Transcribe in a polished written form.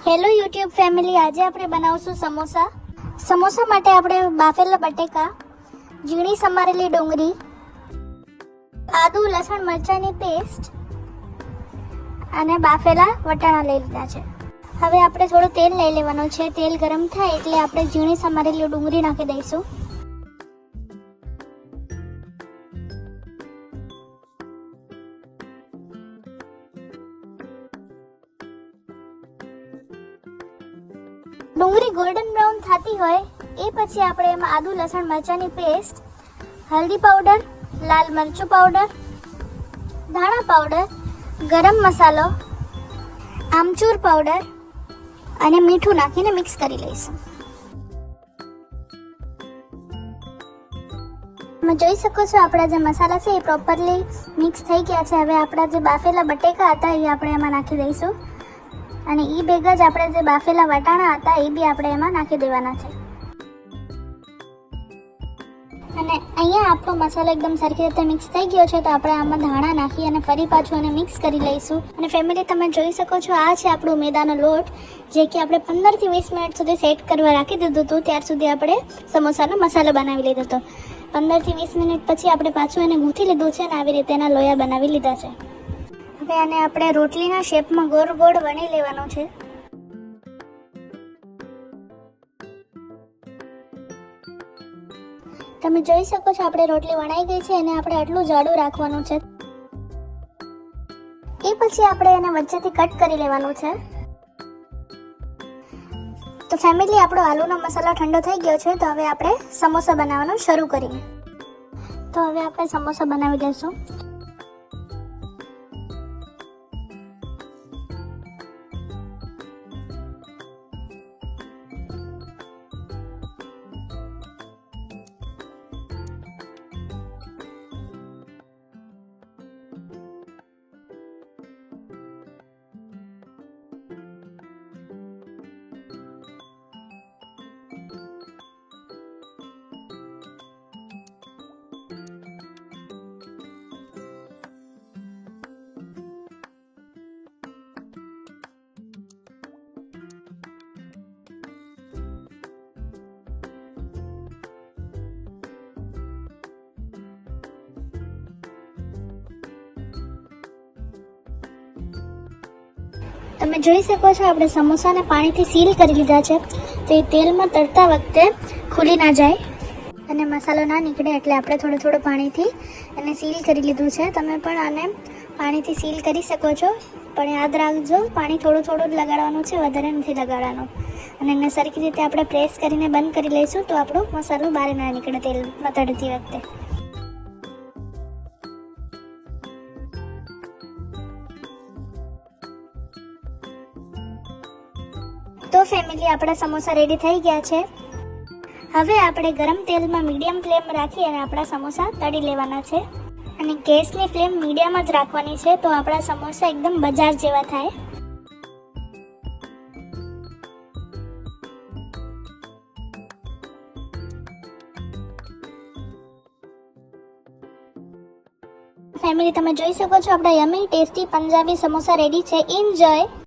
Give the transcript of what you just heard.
Hello YouTube family, આજે આપણે બનાવશું સમોસા. સમોસા માટે આપણે બાફેલા બટેકા, ઝીણી સમારેલી ડુંગળી, આદુ લસણ મરચાંની પેસ્ટ અને બાફેલા વટાણા લઈ લીધા છે. હવે આપણે થોડું તેલ લઈ લેવાનું છે. તેલ ગરમ થાય એટલે આપણે ઝીણી સમારેલી ડુંગળી નાખી દઈશું. ડુંગળી ગોલ્ડન બ્રાઉન થતી હોય એ પછી આપણે એમાં આદુ લસણ મરચાંની પેસ્ટ, હલ્દી પાવડર, લાલ મરચું પાવડર, ધાણા પાવડર, ગરમ મસાલો, આમચૂર પાવડર અને મીઠું નાખીને મિક્સ કરી લઈશું. તમે જોઈ શકો છો આપણા જે મસાલા છે એ પ્રોપરલી મિક્સ થઈ ગયા છે. હવે આપણા જે બાફેલા બટેકા હતા એ આપણે એમાં નાખી દઈશું અને એ ભેગા જ આપણે જે બાફેલા વટાણા હતા એ બી આપણે એમાં નાખી દેવાના છે. અને અહીંયા આપણો મસાલો એકદમ સરખી રીતે મિક્સ થઈ ગયો છે તો આપણે આમાં ધાણા નાખી અને ફરી પાછું એને મિક્સ કરી લઈશું. અને ફેમિલી, તમે જોઈ શકો છો આ છે આપણું મેદાનો લોટ, જે કે આપણે 15 થી 20 મિનિટ સુધી સેટ કરવા રાખી દીધું હતું. ત્યાર સુધી આપણે સમોસાનો મસાલો બનાવી લીધો હતો. 15 થી 20 મિનિટ પછી આપણે પાછું એને ગૂંથી લીધું છે અને આવી રીતે એના લોયા બનાવી લીધા છે. હવે આને આપણે રોટલીના શેપમાં ગોળ ગોળ વણી લેવાનું છે. તમે જોઈ શકો છો આપણે રોટલી વણાઈ ગઈ છે અને આપણે આટલું જાડું રાખવાનું છે. એ પછી આપણે એને વચ્ચેથી કટ કરી લેવાનું છે. તો ફેમિલી, આપણો આલુનો મસાલો ઠંડો થઈ ગયો છે તો હવે આપણે સમોસા બનાવવાનું શરૂ કરીએ. તો હવે આપણે સમોસા બનાવી લઈશું. તમે જોઈ શકો છો આપણે સમોસાને પાણીથી સીલ કરી લીધા છે તો એ તેલમાં તળતા વખતે ખુલી ના જાય અને મસાલો ના નીકળે એટલે આપણે થોડું થોડું પાણીથી એને સીલ કરી લીધું છે. તમે પણ આને પાણીથી સીલ કરી શકો છો, પણ યાદ રાખજો પાણી થોડું થોડું જ લગાડવાનું છે, વધારે નથી લગાડવાનું. અને એને સરખી રીતે આપણે પ્રેસ કરીને બંધ કરી લઈશું તો આપણો મસાલો બહાર ના નીકળે તેલમાં તળતી વખતે. તો ફેમિલી, આપણા સમોસા રેડી થઈ ગયા છે. હવે આપણે ગરમ તેલમાં મીડિયમ ફ્લેમ રાખી અને આપણા સમોસા તળી લેવાના છે. અને ગેસની ફ્લેમ મીડિયમ જ રાખવાની છે તો આપણા સમોસા એકદમ બજાર જેવા થાય. ફેમિલી, તમે જોઈ શકો છો આપણા યમી ટેસ્ટી પંજાબી સમોસા રેડી છે. એન્જોય.